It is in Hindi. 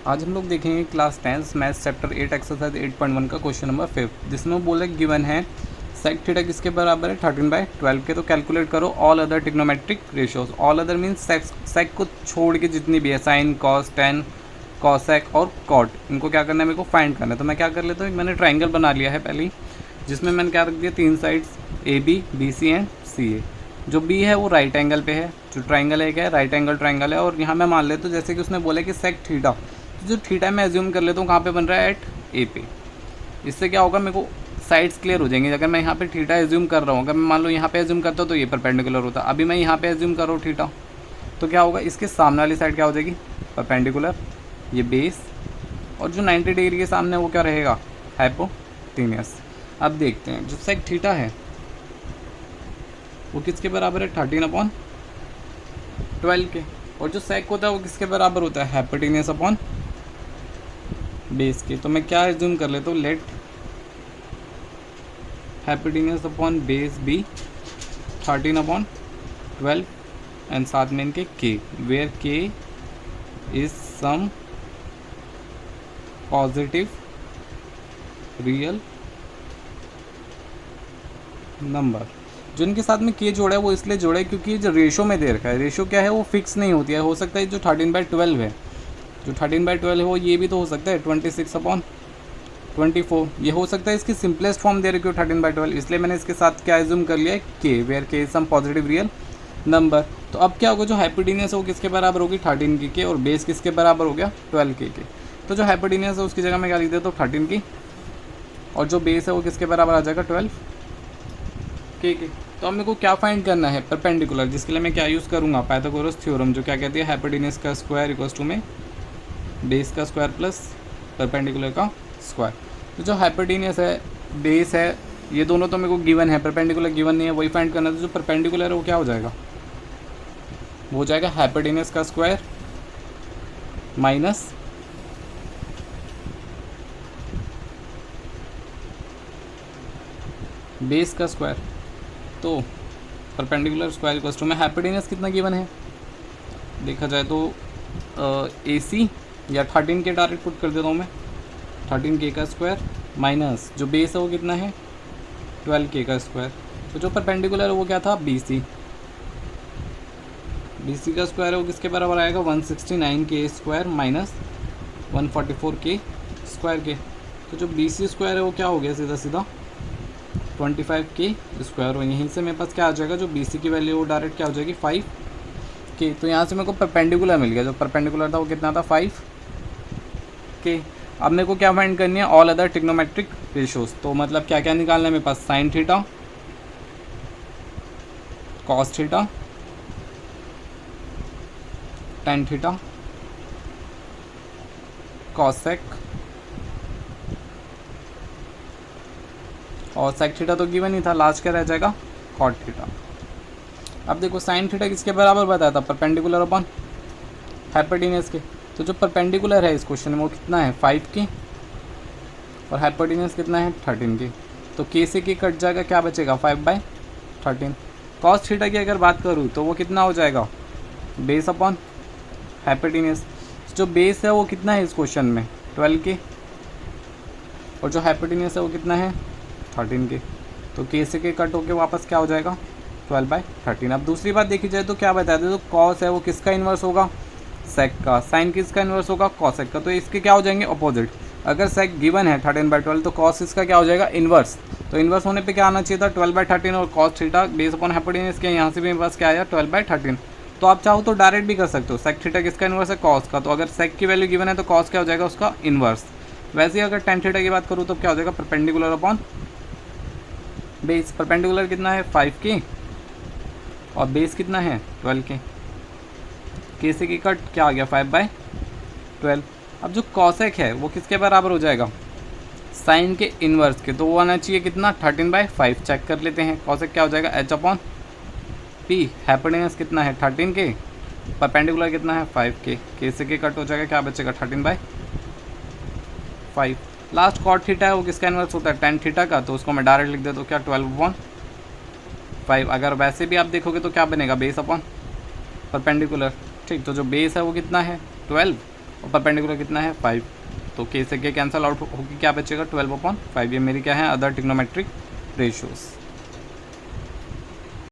आज हम लोग देखेंगे क्लास 10 मैथ्स चैप्टर 8 एक्सरसाइज 8.1 का क्वेश्चन नंबर 5, जिसमें बोले गिवन है सेक थीटा किसके बराबर है 13/12 के। तो कैलकुलेट करो all other trigonometric ratios. All other means sec को छोड़ के जितनी भी है, साइन, कॉस, टेन, कॉसेक और कॉट, इनको क्या करना है, मेरे को फाइंड करना है। तो मैं क्या कर लेता हूँ, मैंने ट्राइंगल बना लिया है पहले ही, जिसमें मैंने क्या रख दिया, तीन sides A B, B C and C A. जो बी है वो राइट एंगल पे है, जो ट्राइंगल है क्या है, राइट एंगल ट्राइंगल है। और यहाँ मैं मान लेता हूँ जैसे कि उसने बोला कि सेक थीटा, तो जो थीटा मैं एज्यूम कर लेता हूँ कहाँ पे बन रहा है, एट ए पे। इससे क्या होगा, मेरे को साइड्स क्लियर हो जाएंगे। अगर मैं यहाँ पे थीटा एज्यूम कर रहा हूँ, अगर मैं मान लो यहाँ पे एज्यूम करता हूँ तो ये परपेंडिकुलर होता। अभी मैं यहाँ पे एज्यूम कर रहा हूँ थीटा, तो क्या होगा, इसके सामने वाली साइड क्या हो जाएगी, परपेंडिकुलर, ये बेस, और जो 90 डिग्री के सामने वो क्या रहेगा, हाइपोटेन्यूस। अब देखते हैं, जो सेक थीटा है वो किसके बराबर है, 13/12 के। और जो सेक होता है वो किसके बराबर होता है, हाइपोटेन्यूस अपॉन बेस के। तो मैं क्या एज्यूम कर लेता हूँ, let hypotenuse upon base be 13/12 and साथ में इनके K, where K is some positive real number. जो इनके साथ में के जोड़ा है वो इसलिए जोड़ा है क्योंकि जो रेशो में दे रखा है, रेशो क्या है वो फिक्स नहीं होती है। हो सकता है जो 13/12 है, जो 13/12 है वो ये भी तो हो सकता है 26/24, ये हो सकता है। इसकी सिंपलेस्ट फॉर्म दे रखी हो 13/12, इसलिए मैंने इसके साथ क्या एज्यूम कर लिया है, K, where K is some positive real number. तो अब क्या होगा, जो हाइपोटेन्यूस है वो किसके बराबर होगी, 13 की, और बेस किसके बराबर हो गया, 12 के। तो जो हाइपोटेन्यूस है उसकी जगह मैं क्या लिख देता हूँ, 13 की, और जो बेस है वो किसके बराबर आ जाएगा, 12 के। तो अब मेरे को क्या फाइंड करना है, परपेंडिकुलर, जिसके लिए मैं क्या यूज़ करूँगा, पाइथागोरस थ्योरम, जो क्या कहती है, हाइपोटेन्यूस का स्क्वायर इक्वल्स टू में बेस का स्क्वायर प्लस परपेंडिकुलर का स्क्वायर। तो जो हाइपोटेन्यूस है, बेस है, ये दोनों तो मेरे को गिवन है, परपेंडिकुलर गिवन नहीं है, वही फाइंड करना है। तो जो परपेंडिकुलर है वो क्या हो जाएगा, वो हो जाएगा हाइपोटेन्यूस का स्क्वायर माइनस बेस का स्क्वायर। तो परपेंडिकुलर स्क्वायर इक्वल्स टू में हाइपोटेन्यूस कितना गिवन है, देखा जाए तो ए सी या 13 के डायरेक्ट पुट कर देता हूँ मैं, 13 के का स्क्वायर माइनस जो बेस है वो कितना है, 12 के का स्क्वायर। तो जो परपेंडिकुलर है वो क्या था, बी सी, बी सी का स्क्वायर है वो किसके बराबर आएगा, 169 के स्क्वायर माइनस 144 के स्क्वायर के। तो जो बी सी स्क्वायर है वो क्या हो गया, सीधा सीधा 25 के स्क्वायर। और यहीं से मेरे पास क्या आ जाएगा, जो बी सी की वैल्यू वो डायरेक्ट क्या हो जाएगी, 5 के। तो यहाँ से मेरे को परपेंडिकुलर मिल गया, जो परपेंडिकुलर था वो कितना था, 5 के। अब मेरे को क्या फाइंड करनी है, ऑल अदर ट्रिग्नोमेट्रिक रेशियोज। तो मतलब क्या क्या निकालना है मेरे पास, sine theta, cos theta, tan theta, cosec, और सेक थीटा तो गिवन ही था, लास्ट क्या रह जाएगा, कॉट थीटा। अब देखो साइन थीटा किसके बराबर बताया था, परपेंडिकुलर अपॉन हाइपोटेन्यूस के। तो जो परपेंडिकुलर है इस क्वेश्चन में वो कितना है, 5 के, और हाइपोटेन्यूस कितना है, 13 के। तो के से के कट जाएगा, क्या बचेगा, 5/13। कॉस थीटा की अगर बात करूँ तो वो कितना हो जाएगा, बेस अपॉन हाइपोटेन्यूस। जो बेस है वो कितना है इस क्वेश्चन में, 12 के, और जो हाइपोटेन्यूस है वो कितना है, 13 के। तो के से के कट होके वापस क्या हो जाएगा, 12/13। अब दूसरी बात देखी जाए तो क्या बताया था, तो कॉस है वो किसका इन्वर्स होगा, सेक का, साइन किसका इन्वर्स होगा, कॉसेक का। तो इसके क्या हो जाएंगे, अपोजिट। अगर सेक गिवन है 13/12 तो कॉस इसका क्या हो जाएगा, इन्वर्स। तो इन्वर्स होने पे क्या आना चाहिए था, 12/13, और cos theta base upon hypotenuse के, यहाँ से भी मेरे पास क्या आया, 12/13। तो आप चाहो तो डायरेक्ट भी कर सकते हो, सेक थीटा किसका इन्वर्स है, कॉस का। तो अगर सेक की वैल्यू गिवन है तो कॉस क्या हो जाएगा, उसका इन्वर्स। वैसे ही अगर टेन थीटा की बात करूँ तो क्या हो जाएगा, परपेंडिकुलर अपॉन बेस। परपेंडिकुलर कितना है, 5 के, और बेस कितना है, 12 के से की कट क्या आ गया, 5/12। अब जो कॉसेक है वो किसके बराबर हो जाएगा, साइन के इन्वर्स के। तो वो आना चाहिए कितना, 13/5। चेक कर लेते हैं, कॉसेक क्या हो जाएगा, एच अपॉन पी। हाइपोटेन्यूस कितना है, 13 के, परपेंडिकुलर कितना है, 5 के से के कट हो जाएगा, क्या बचेगा, 13/5। लास्ट कॉट थीटा है वो किसका इन्वर्स होता है, टेन थीटा का। तो उसको मैं डायरेक्ट लिख देता हूँ, क्या, 12/5। अगर वैसे भी आप देखोगे तो क्या बनेगा, बेस अपॉन परपेंडिकुलर। ठीक, तो जो बेस है वो कितना है, 12, और परपेंडिकुलर कितना है 5, तो के से के कैंसिल आउट होगी, क्या बचेगा 12/5। ये मेरी क्या है अदर ट्रिग्नोमेट्रिक रेशियोज़।